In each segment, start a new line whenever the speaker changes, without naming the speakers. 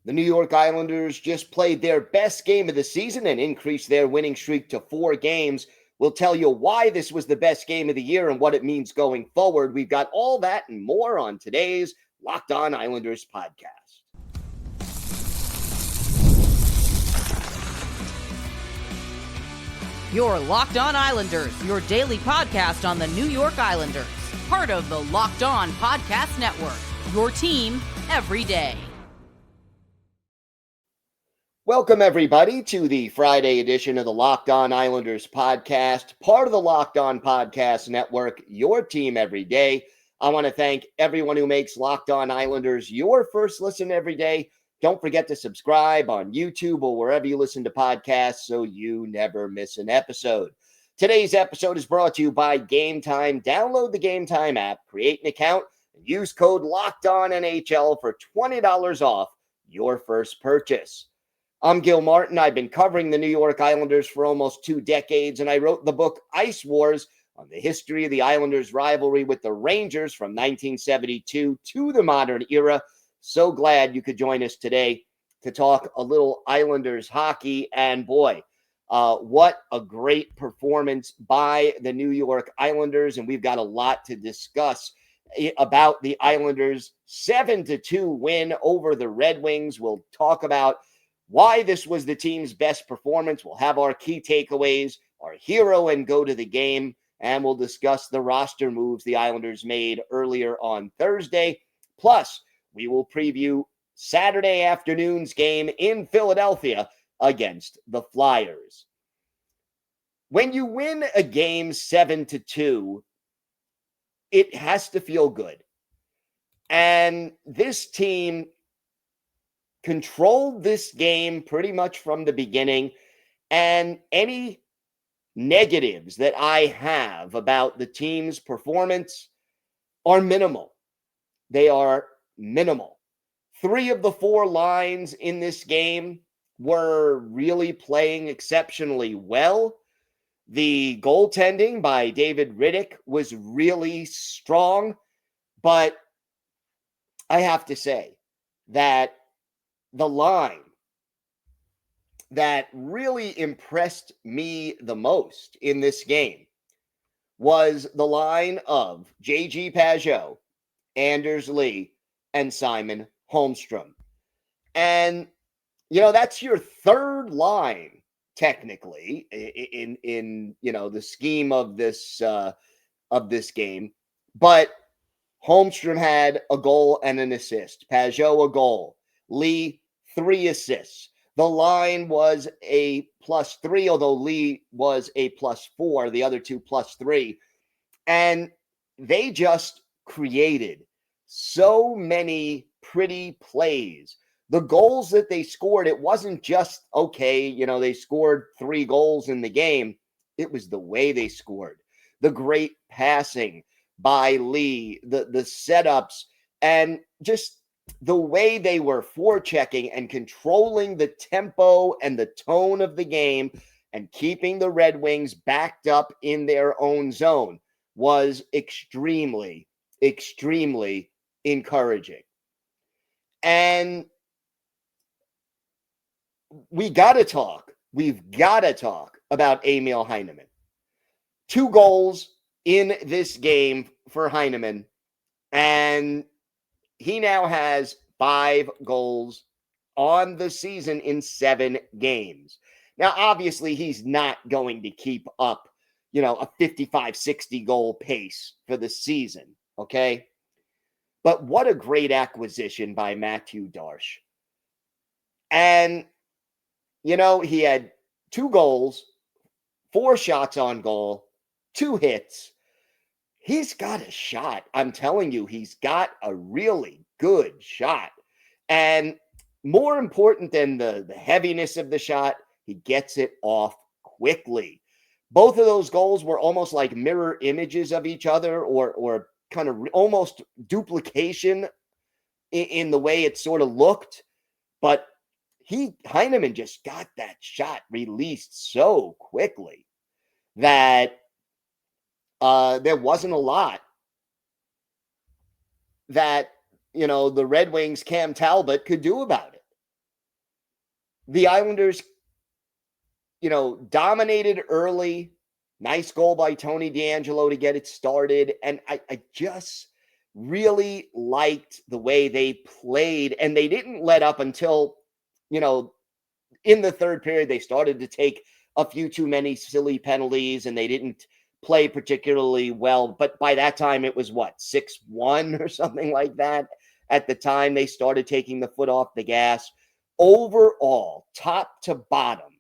The New York Islanders just played their best game of the season and increased their winning streak to 4 games. We'll tell you why this was the best game of the year and what it means going forward. We've got all that and more on today's Locked On Islanders podcast.
Your Locked On Islanders, your daily podcast on the New York Islanders. Part of the Locked On Podcast Network, your team every day.
Welcome, everybody, to the Friday edition of the Locked On Islanders podcast, part of the Locked On Podcast Network, your team every day. I want to thank everyone who makes Locked On Islanders your first listen every day. Don't forget to subscribe on YouTube or wherever you listen to podcasts so you never miss an episode. Today's episode is brought to you by Game Time. Download the Game Time app, create an account, and use code LOCKEDONNHL for $20 off your first purchase. I'm Gil Martin. I've been covering the New York Islanders for almost 2 decades, and I wrote the book Ice Wars on the history of the Islanders' rivalry with the Rangers from 1972 to the modern era. So glad you could join us today to talk a little Islanders hockey. And boy, what a great performance by the New York Islanders. And we've got a lot to discuss about the Islanders' 7-2 win over the Red Wings. We'll talk about why this was the team's best performance. We'll have our key takeaways, our hero and go to the game, and we'll discuss the roster moves the Islanders made earlier on Thursday. Plus, we will preview Saturday afternoon's game in Philadelphia against the Flyers. When you win a game 7-2, it has to feel good. And this team controlled this game pretty much from the beginning. And any negatives that I have about the team's performance are minimal. They are minimal. 3 of the 4 lines in this game were really playing exceptionally well. The goaltending by David Rittich was really strong, but I have to say that the line that really impressed me the most in this game was the line of JG Pageau, Anders Lee, and Simon Holmstrom. And, that's your third line, technically, in the scheme of this game. But Holmstrom had a goal and an assist. Pageau, a goal. Lee, 3 assists. The line was a +3, although Lee was a +4, the other 2 +3. And they just created so many pretty plays. The goals that they scored, it wasn't just, they scored 3 goals in the game. It was the way they scored. The great passing by Lee, the setups, and just the way they were forechecking and controlling the tempo and the tone of the game and keeping the Red Wings backed up in their own zone was extremely, extremely encouraging. And we've got to talk about Emil Heineman. 2 goals in this game for Heineman, and he now has 5 goals on the season in 7 games. Now, obviously, he's not going to keep up, a 55, 60 goal pace for the season, okay? But what a great acquisition by Matthew Darche. And, he had 2 goals, 4 shots on goal, 2 hits. He's got a shot. I'm telling you, he's got a really good shot. And more important than the heaviness of the shot, he gets it off quickly. Both of those goals were almost like mirror images of each other, or kind of almost duplication in the way it sort of looked. But Heineman just got that shot released so quickly that there wasn't a lot that, the Red Wings' Cam Talbot could do about it. the Islanders, dominated early. Nice goal by Tony DeAngelo to get it started. And I just really liked the way they played. And they didn't let up until, in the third period, they started to take a few too many silly penalties and they didn't play particularly well. But by that time, it was 6-1 or something like that. At the time, they started taking the foot off the gas. Overall, top to bottom,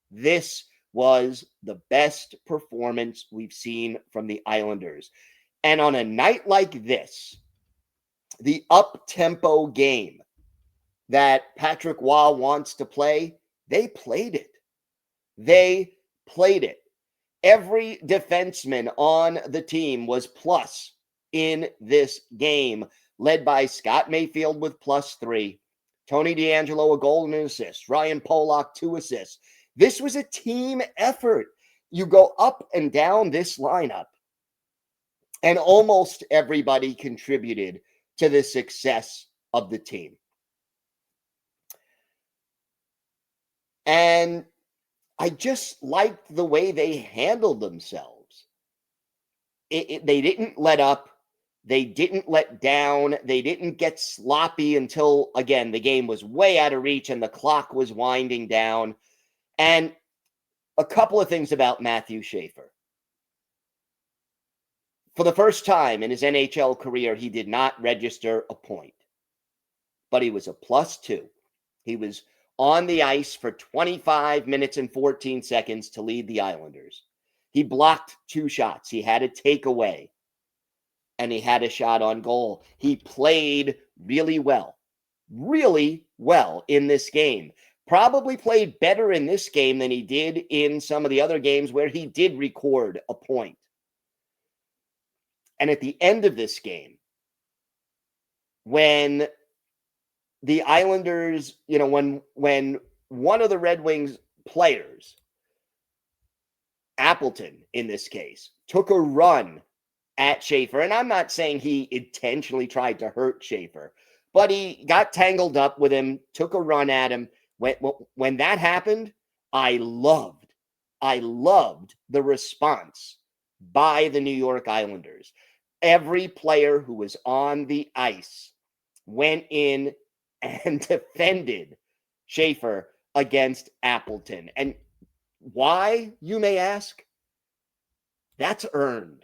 this was the best performance we've seen from the Islanders. And on a night like this, the up-tempo game that Patrick Waugh wants to play, they played it. They played it. Every defenseman on the team was plus in this game, led by Scott Mayfield with +3, Tony DeAngelo a goal and an assist, Ryan Pollock 2 assists. This was a team effort. You go up and down this lineup, and almost everybody contributed to the success of the team. And I just liked the way they handled themselves. They didn't let up. They didn't let down. They didn't get sloppy until, again, the game was way out of reach and the clock was winding down. And a couple of things about Mathew Schaefer. For the first time in his NHL career, he did not register a point, but he was a +2. He was on the ice for 25 minutes and 14 seconds to lead the Islanders. He blocked 2 shots. He had a takeaway, and he had a shot on goal. He played really well in this game. Probably played better in this game than he did in some of the other games where he did record a point. And at the end of this game, when the Islanders, when one of the Red Wings players, Appleton in this case, took a run at Schaefer, and I'm not saying he intentionally tried to hurt Schaefer, but he got tangled up with him, took a run at him. When that happened, I loved the response by the New York Islanders. Every player who was on the ice went in and defended Schaefer against Appleton. And why, you may ask? That's earned.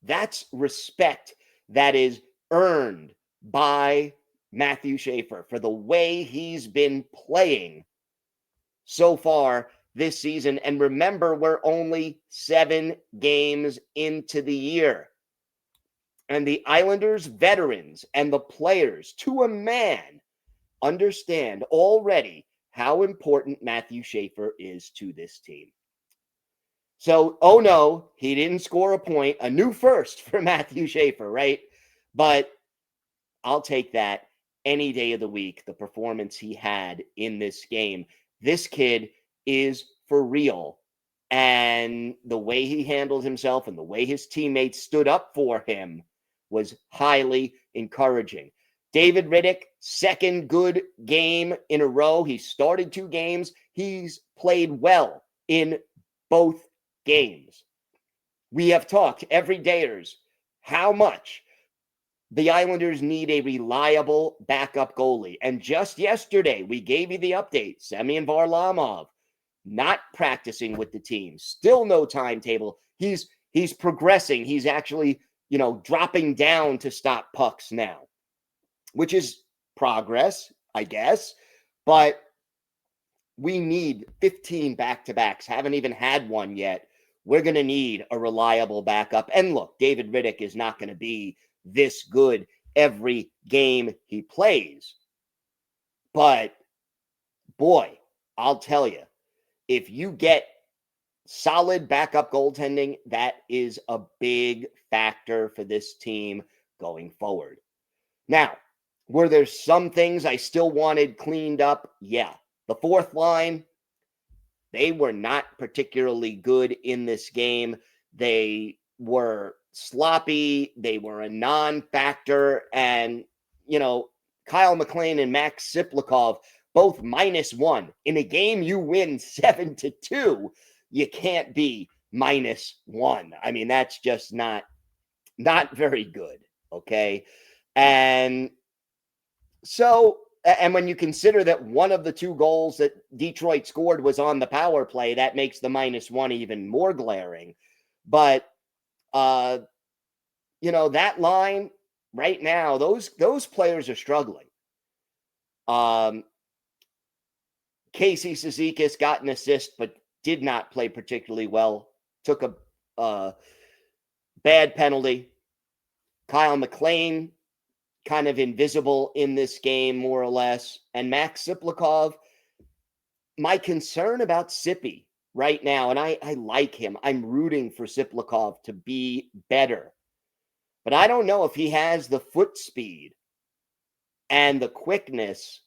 That's respect that is earned by Mathew Schaefer for the way he's been playing so far this season. And remember, we're only 7 games into the year. And the Islanders veterans and the players, to a man, understand already how important Mathew Schaefer is to this team. So, oh no, he didn't score a point. A new first for Mathew Schaefer, right? But I'll take that any day of the week, the performance he had in this game. This kid is for real. And the way he handled himself and the way his teammates stood up for him was highly encouraging. David Rittich, second good game in a row. He started 2 games. He's played well in both games. We have talked every dayers how much the Islanders need a reliable backup goalie. And just yesterday, we gave you the update. Semyon Varlamov not practicing with the team. Still no timetable. He's progressing. He's actually, dropping down to stop pucks now, which is progress, I guess. But we need 15 back-to-backs. Haven't even had one yet. We're going to need a reliable backup. And look, David Rittich is not going to be this good every game he plays. But boy, I'll tell you, if you get solid backup goaltending, that is a big factor for this team going forward. Now, were there some things I still wanted cleaned up? Yeah. The fourth line, they were not particularly good in this game. They were sloppy. They were a non-factor. And, Kyle McLean and Max Siplikov both -1. In a game you win 7-2, you can't be -1. I mean, that's just not very good, okay? And so, and when you consider that one of the 2 goals that Detroit scored was on the power play, that makes the -1 even more glaring. But that line right now, those players are struggling. Casey Cizikas got an assist, but did not play particularly well. Took a bad penalty. Kyle McLean, kind of invisible in this game, more or less. And Max Siplikov, my concern about Sippy right now, and I like him. I'm rooting for Siplikov to be better. But I don't know if he has the foot speed and the quickness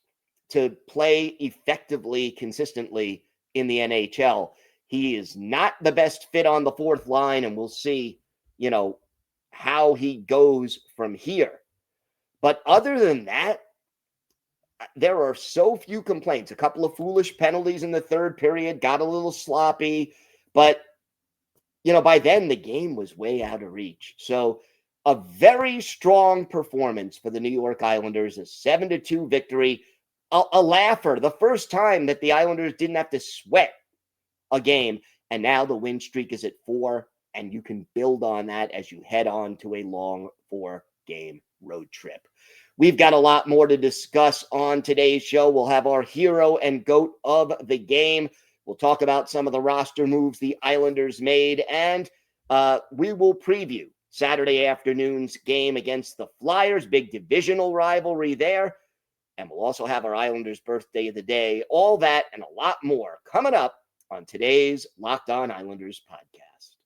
to play effectively, consistently in the NHL. He is not the best fit on the 4th line, and we'll see, how he goes from here. But other than that, there are so few complaints. A couple of foolish penalties in the 3rd period, got a little sloppy, but by then the game was way out of reach. So a very strong performance for the New York Islanders, a 7-2 victory. A laugher, the first time that the Islanders didn't have to sweat a game. And now the win streak is at 4, and you can build on that as you head on to a long 4-game road trip. We've got a lot more to discuss on today's show. We'll have our hero and GOAT of the game. We'll talk about some of the roster moves the Islanders made, and we will preview Saturday afternoon's game against the Flyers, big divisional rivalry there. And we'll also have our Islanders birthday of the day. All that and a lot more coming up on today's Locked On Islanders podcast.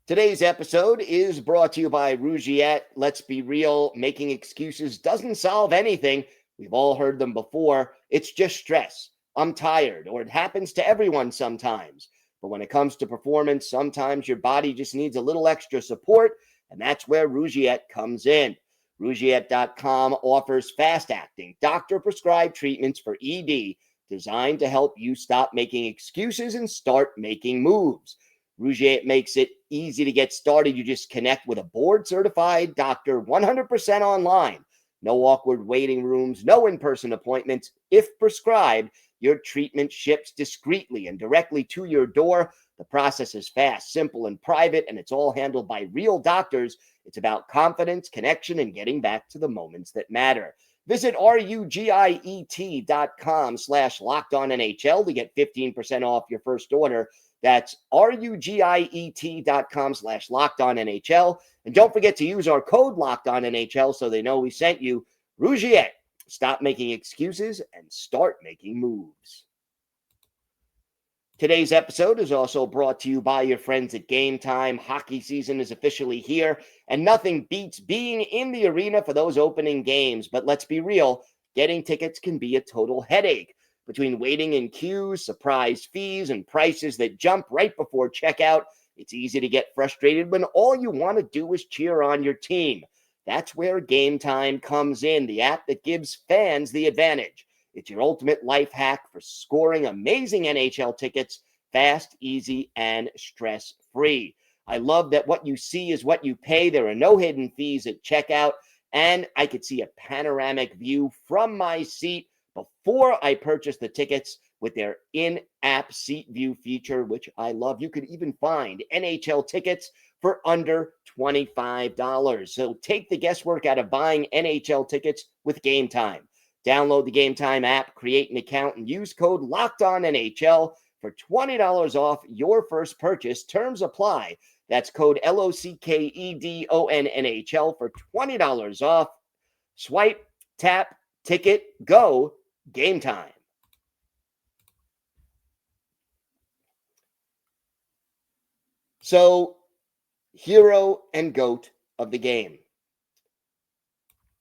Today's episode is brought to you by Rougiette. Let's be real, making excuses doesn't solve anything. We've all heard them before. It's just stress. I'm tired, or it happens to everyone sometimes. But when it comes to performance, sometimes your body just needs a little extra support, and that's where Rougiette comes in. Rougiette.com offers fast-acting, doctor-prescribed treatments for ED designed to help you stop making excuses and start making moves. Rougiette makes it easy to get started. You just connect with a board-certified doctor 100% online. No awkward waiting rooms, no in-person appointments. If prescribed, your treatment ships discreetly and directly to your door. The process is fast, simple, and private, and it's all handled by real doctors. It's about confidence, connection, and getting back to the moments that matter. Visit RUGIET.com/LockedOnNHL to get 15% off your first order. That's RUGIET.com/LockedOnNHL. And don't forget to use our code LockedOnNHL so they know we sent you. Rougiette. Stop making excuses and start making moves. Today's episode is also brought to you by your friends at Game Time. Hockey season is officially here, and nothing beats being in the arena for those opening games. But let's be real, getting tickets can be a total headache. Between waiting in queues, surprise fees, and prices that jump right before checkout, it's easy to get frustrated when all you want to do is cheer on your team. That's where Game Time comes in, the app that gives fans the advantage. It's your ultimate life hack for scoring amazing NHL tickets fast, easy, and stress-free. I love that what you see is what you pay. There are no hidden fees at checkout, and I could see a panoramic view from my seat before I purchase the tickets with their in-app seat view feature, which I love. You could even find NHL tickets for under $25. So take the guesswork out of buying NHL tickets with Game Time. Download the Game Time app, create an account, and use code LOCKEDONNHL for $20 off your first purchase. Terms apply. That's code LOCKEDONNHL for $20 off. Swipe, tap, ticket, go, Game Time. So, hero and GOAT of the game.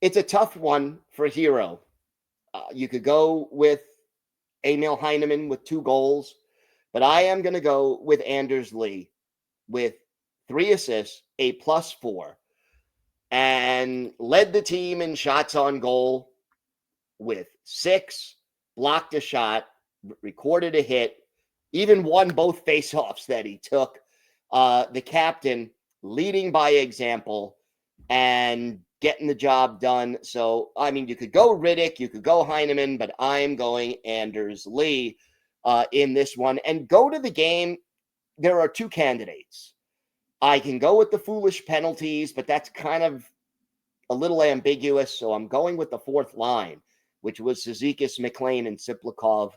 It's a tough one for hero. You could go with Emil Heineman with 2 goals, but I am going to go with Anders Lee with 3 assists, a +4. and led the team in shots on goal with 6, blocked a shot, recorded a hit, even won both faceoffs that he took. The captain leading by example and getting the job done. So, I mean, you could go Rittich, you could go Heineman, but I'm going Anders Lee in this one. And go to the game, there are 2 candidates. I can go with the foolish penalties, but that's kind of a little ambiguous. So I'm going with the 4th line, which was Cizikas, McLean, and Siplikov.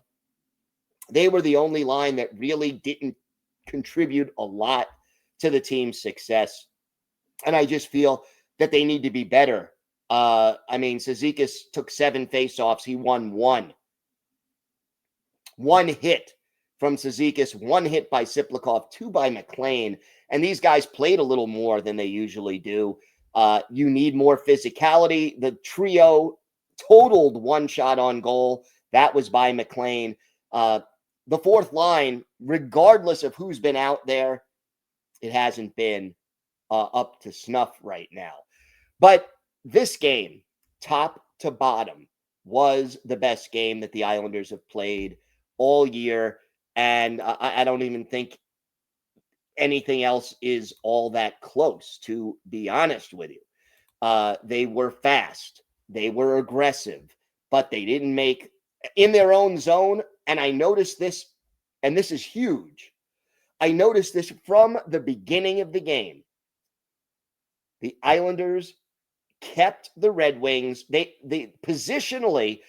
They were the only line that really didn't contribute a lot to the team's success. And I just feel that they need to be better. I mean, Cizikas took 7 faceoffs. He won 1. 1 hit from Cizikas, 1 hit by Siplikov, 2 by McLean. And these guys played a little more than they usually do. You need more physicality. The trio totaled 1 shot on goal. That was by McLean. The 4th line, regardless of who's been out there, it hasn't been up to snuff right now. But this game, top to bottom, was the best game that the Islanders have played all year. And I don't even think anything else is all that close, to be honest with you. They were fast. They were aggressive, but they didn't make in their own zone. And I noticed this, and this is huge. I noticed this from the beginning of the game. The Islanders kept the Red Wings. They positionally,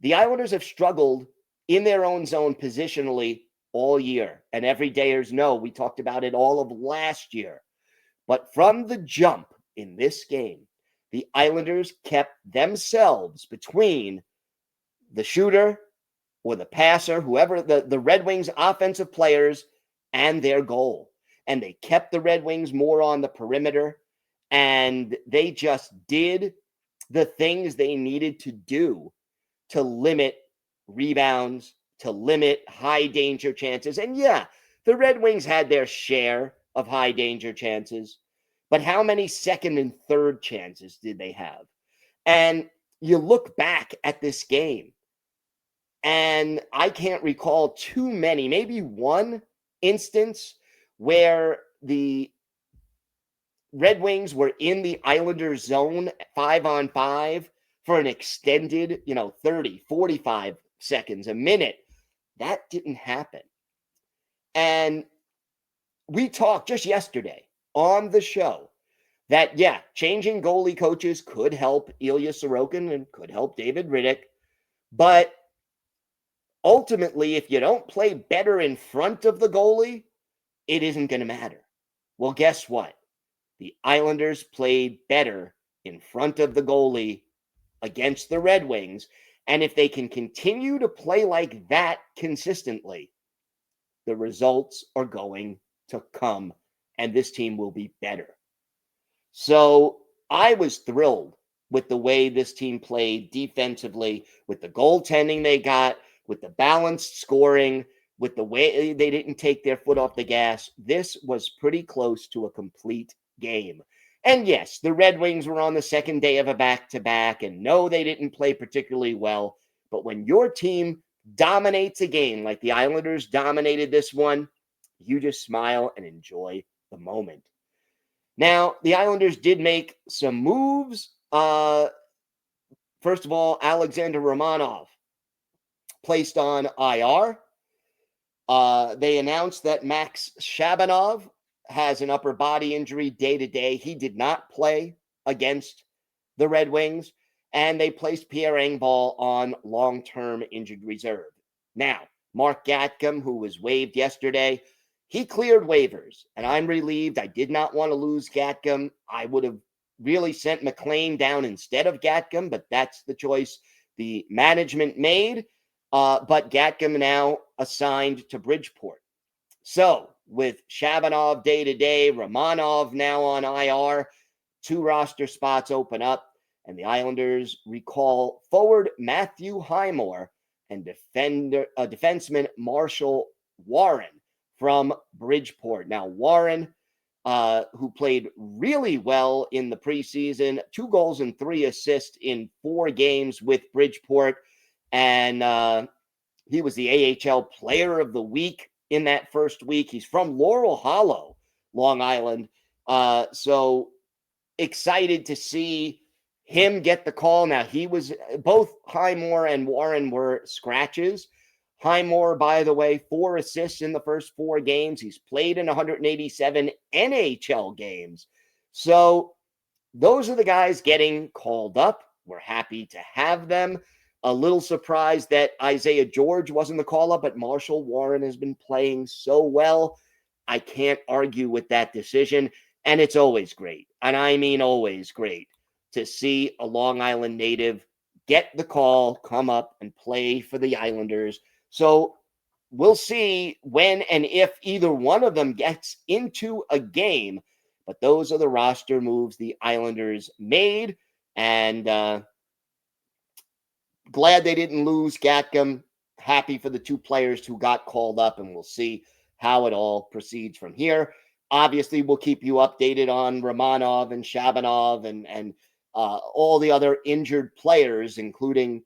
the Islanders have struggled in their own zone positionally all year. And everydayers know we talked about it all of last year. But from the jump in this game, the Islanders kept themselves between the shooter or the passer, whoever, the Red Wings offensive players, and their goal. And they kept the Red Wings more on the perimeter. And they just did the things they needed to do to limit rebounds, to limit high danger chances. And yeah, the Red Wings had their share of high danger chances, but how many second and third chances did they have? And you look back at this game, and I can't recall too many, maybe one instance where the Red Wings were in the Islanders zone 5-on-5 for an extended, 30, 45 seconds, a minute. That didn't happen. And we talked just yesterday on the show that, yeah, changing goalie coaches could help Ilya Sorokin and could help David Rittich. But ultimately, if you don't play better in front of the goalie, it isn't going to matter. Well, guess what? The Islanders played better in front of the goalie against the Red Wings. And if they can continue to play like that consistently, the results are going to come and this team will be better. So I was thrilled with the way this team played defensively, with the goaltending they got, with the balanced scoring, with the way they didn't take their foot off the gas. This was pretty close to a complete game. And yes, the Red Wings were on the second day of a back-to-back, and no, they didn't play particularly well. But when your team dominates a game like the Islanders dominated this one, you just smile and enjoy the moment. Now, the Islanders did make some moves. First of all, Alexander Romanov placed on IR. They announced that Max Shabanov has an upper body injury day-to-day. He did not play against the Red Wings, and they placed Pierre Engvall on long-term injured reserve. Now, Mark Gatcomb, who was waived yesterday, he cleared waivers, and I'm relieved. I did not want to lose Gatcomb. I would have really sent McLean down instead of Gatcomb, but that's the choice the management made. But Gatcomb now assigned to Bridgeport. So with Shabanov day-to-day, Romanov now on IR, 2 roster spots open up, and the Islanders recall forward Mathew Heineman and defenseman Marshall Warren from Bridgeport. Now, Warren who played really well in the preseason, 2 goals and 3 assists in 4 games with Bridgeport. And he was the AHL Player of the Week in that first week. He's from Laurel Hollow, Long Island. So excited to see him get the call. Now, both Highmore and Warren were scratches. Highmore, by the way, 4 assists in the first 4 games. He's played in 187 NHL games. So those are the guys getting called up. We're happy to have them. A little surprised that Isaiah George wasn't the call-up, but Marshall Warren has been playing so well. I can't argue with that decision. And it's always great, and I mean always great, to see a Long Island native get the call, come up, and play for the Islanders. So we'll see when and if either one of them gets into a game. But those are the roster moves the Islanders made. And glad they didn't lose Gatcom. Happy for the 2 players who got called up, and we'll see how it all proceeds from here. Obviously, we'll keep you updated on Romanov and Shabanov and all the other injured players, including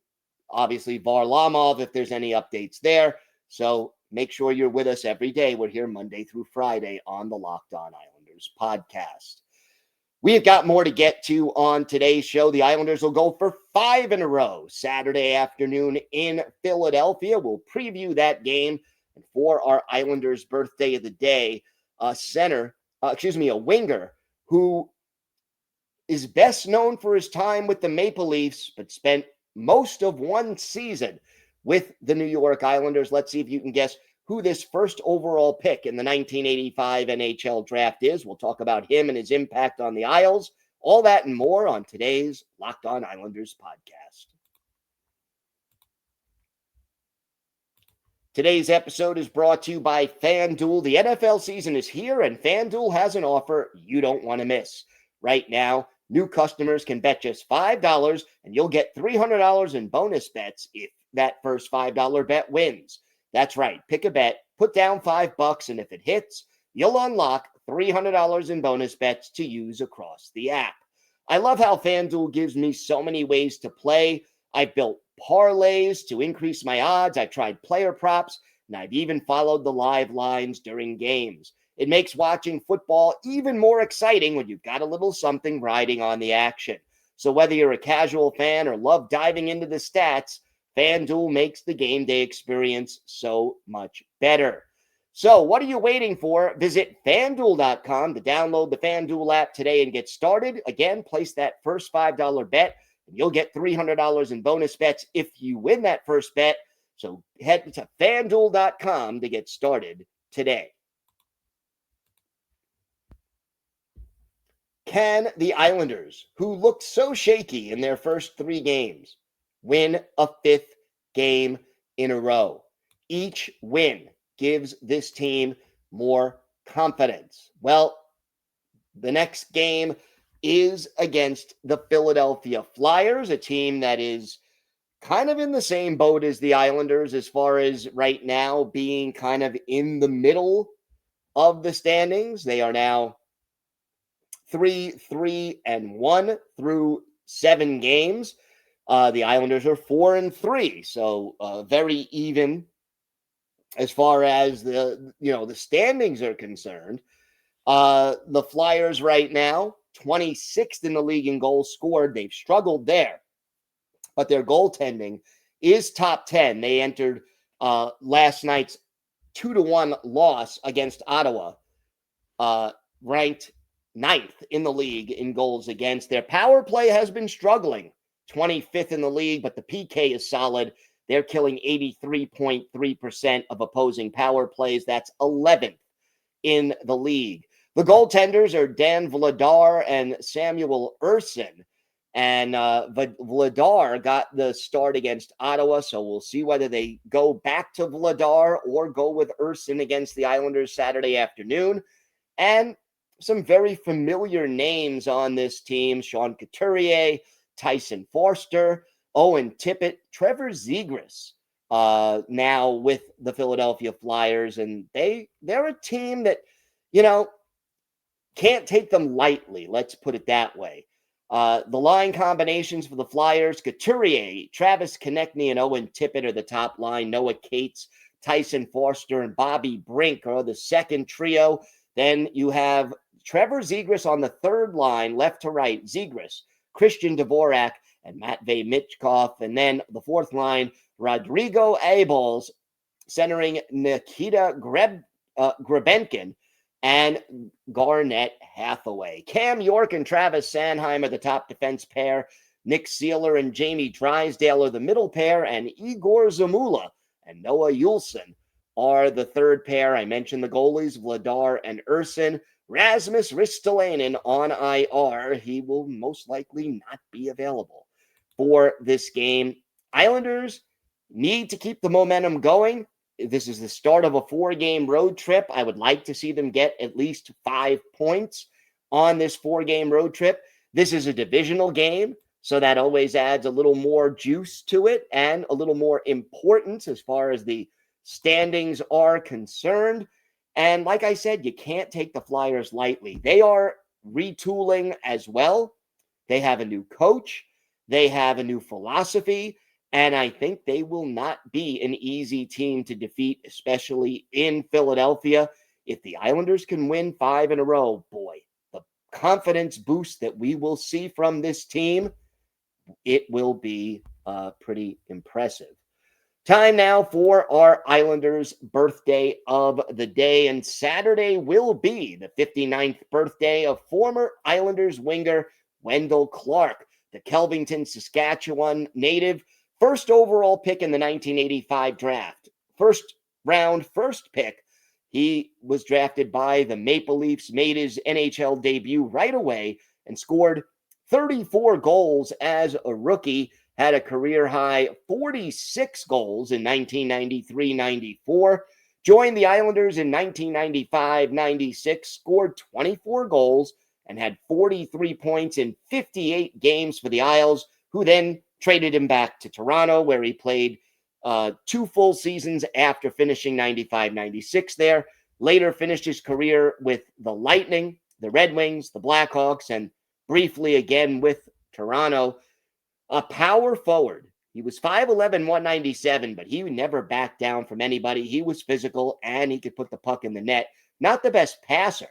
obviously Varlamov, if there's any updates there. So make sure you're with us every day. We're here Monday through Friday on the Locked On Islanders podcast. We've got more to get to on today's show. The Islanders will go for 5 in a row Saturday afternoon in Philadelphia. We'll preview that game. And for our Islanders birthday of the day, a winger who is best known for his time with the Maple Leafs, but spent most of one season with the New York Islanders. Let's see if you can guess who this first overall pick in the 1985 NHL draft is. We'll talk about him and his impact on the Isles. All that and more on today's Locked On Islanders podcast. Today's episode is brought to you by FanDuel. The NFL season is here, and FanDuel has an offer you don't want to miss. Right now, new customers can bet just $5, and you'll get $300 in bonus bets if that first $5 bet wins. That's right. Pick a bet, put down $5, and if it hits, you'll unlock $300 in bonus bets to use across the app. I love how FanDuel gives me so many ways to play. I've built parlays to increase my odds. I've tried player props, and I've even followed the live lines during games. It makes watching football even more exciting when you've got a little something riding on the action. So whether you're a casual fan or love diving into the stats, FanDuel makes the game day experience so much better. So what are you waiting for? Visit FanDuel.com to download the FanDuel app today and get started. Again, place that first $5 bet, and you'll get $300 in bonus bets if you win that first bet. So head to FanDuel.com to get started today. Can the Islanders, who looked so shaky in their first 3 games, win a 5th game in a row? Each win gives this team more confidence. Well, the next game is against the Philadelphia Flyers, a team that is kind of in the same boat as the Islanders as far as right now being kind of in the middle of the standings. They are now 3-3-1 through 7 games. The Islanders are 4-3, so very even as far as the standings are concerned. The Flyers right now, 26th in the league in goals scored. They've struggled there, but their goaltending is top 10. They entered last night's 2-1 loss against Ottawa, ranked 9th in the league in goals against. Their power play has been struggling, 25th in the league, but the PK is solid. They're killing 83.3% of opposing power plays. That's 11th in the league. The goaltenders are Dan Vladar and Samuel Ursin. And Vladar got the start against Ottawa, so we'll see whether they go back to Vladar or go with Ursin against the Islanders Saturday afternoon. And some very familiar names on this team: Sean Couturier, Tyson Foerster, Owen Tippett, Trevor Zegras, now with the Philadelphia Flyers. And they're a team that, can't take them lightly. Let's put it that way. The line combinations for the Flyers: Couturier, Travis Konechny, and Owen Tippett are the top line. Noah Cates, Tyson Foster, and Bobby Brink are the second trio. Then you have Trevor Zegras on the third line, left to right. Zegras, Christian Dvorak, and Matvei Michkov. And then the fourth line, Rodrigo Eberle, centering Nikita Grebenkin and Garnett Hathaway. Cam York and Travis Sanheim are the top defense pair. Nick Seeler and Jamie Drysdale are the middle pair, and Igor Zamula and Noah Juulsen are the third pair. I mentioned the goalies, Vladar and Urson. Rasmus Ristolainen on IR. He will most likely not be available for this game. Islanders need to keep the momentum going. This is the start of a 4-game road trip. I would like to see them get at least 5 points on this 4-game road trip. This is a divisional game, so that always adds a little more juice to it and a little more importance as far as the standings are concerned. And like I said, you can't take the Flyers lightly. They are retooling as well. They have a new coach. They have a new philosophy. And I think they will not be an easy team to defeat, especially in Philadelphia. If the Islanders can win 5 in a row, boy, the confidence boost that we will see from this team, it will be pretty impressive. Time now for our Islanders birthday of the day. And Saturday will be the 59th birthday of former Islanders winger Wendell Clark, the Kelvington, Saskatchewan native. First overall pick in the 1985 draft. First round, first pick. He was drafted by the Maple Leafs, made his NHL debut right away, and scored 34 goals as a rookie. Had a career-high 46 goals in 1993-94. Joined the Islanders in 1995-96, scored 24 goals, and had 43 points in 58 games for the Isles, who then traded him back to Toronto, where he played 2 full seasons after finishing 95-96 there. Later finished his career with the Lightning, the Red Wings, the Blackhawks, and briefly again with Toronto. A power forward. He was 5'11", 197, but he never backed down from anybody. He was physical, and he could put the puck in the net. Not the best passer,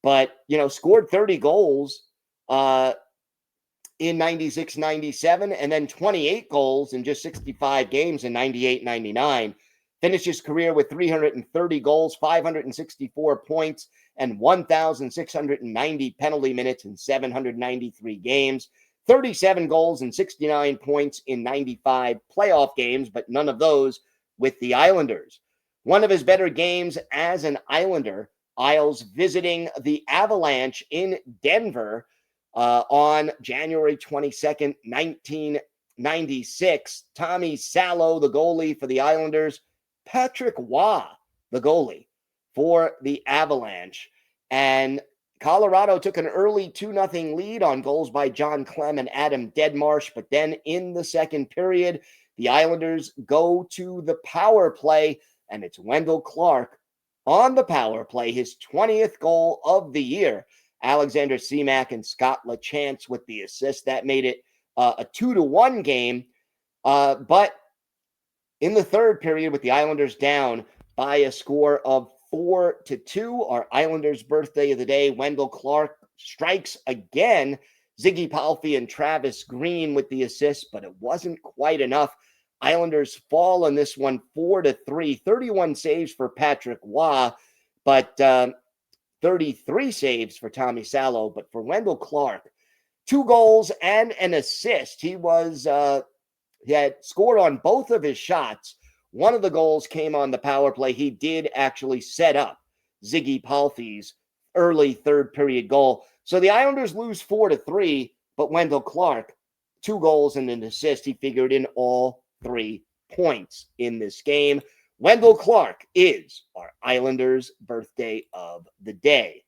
but, scored 30 goals in 96-97, and then 28 goals in just 65 games in 98-99. Finished his career with 330 goals, 564 points, and 1,690 penalty minutes in 793 games. 37 goals and 69 points in 95 playoff games, but none of those with the Islanders. One of his better games as an Islander, Isles visiting the Avalanche in Denver on January 22nd, 1996. Tommy Salo, the goalie for the Islanders. Patrick Waugh, the goalie for the Avalanche. And Colorado took an early 2-0 lead on goals by John Clem and Adam Deadmarsh. But then in the second period, the Islanders go to the power play, and it's Wendell Clark on the power play, his 20th goal of the year. Alexander Semak and Scott LaChance with the assist. That made it a 2-1 game. But in the third period, with the Islanders down by a score of 4-2, our Islanders birthday of the day, Wendell Clark strikes again. Ziggy Palffy and Travis Green with the assist, but it wasn't quite enough. Islanders fall on this one 4-3. 31 saves for Patrick Waugh, but 33 saves for Tommy Salo. But for Wendell Clark, 2 goals and an assist. He had scored on both of his shots. One of the goals came on the power play. He did actually set up Ziggy Palffy's early third period goal. So the Islanders lose 4-3, but Wendell Clark, 2 goals and an assist. He figured in all 3 points in this game. Wendell Clark is our Islanders birthday of the day.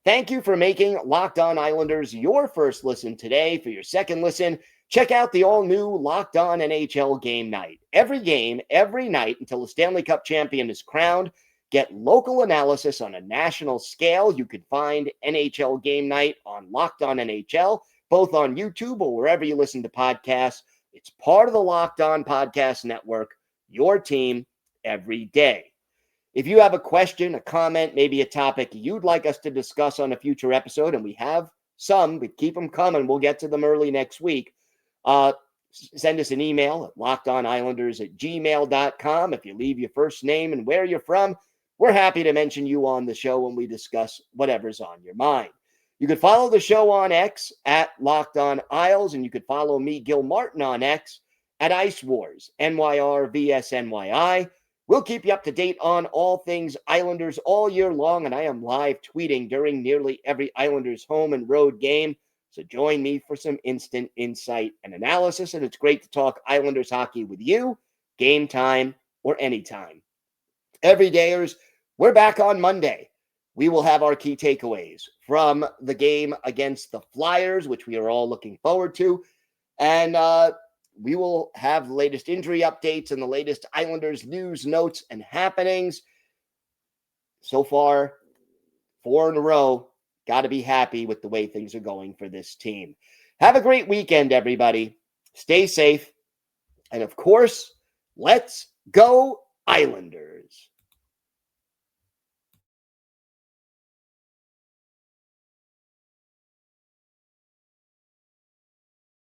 Thank you for making Locked On Islanders your first listen today. For your second listen, check out the all-new Locked On NHL Game Night. Every game, every night until the Stanley Cup champion is crowned. get local analysis on a national scale. You could find NHL Game Night on Locked On NHL, both on YouTube or wherever you listen to podcasts. It's part of the Locked On Podcast Network, your team every day. If you have a question, a comment, maybe a topic you'd like us to discuss on a future episode, and we have some, but keep them coming. We'll get to them early next week. Send us an email at lockedonislanders@gmail.com. If you leave your first name and where you're from, we're happy to mention you on the show when we discuss whatever's on your mind. You could follow the show on X at Locked On Isles, and you could follow me, Gil Martin, on X at Ice Wars, NYRVSNYI. We'll keep you up to date on all things Islanders all year long, and I am live tweeting during nearly every Islanders home and road game. So join me for some instant insight and analysis, and it's great to talk Islanders hockey with you, game time or anytime. Everydayers, we're back on Monday. We will have our key takeaways from the game against the Flyers, which we are all looking forward to, and we will have the latest injury updates and the latest Islanders news, notes, and happenings. So far, 4 in a row. Got to be happy with the way things are going for this team. Have a great weekend, everybody. Stay safe. And of course, let's go Islanders.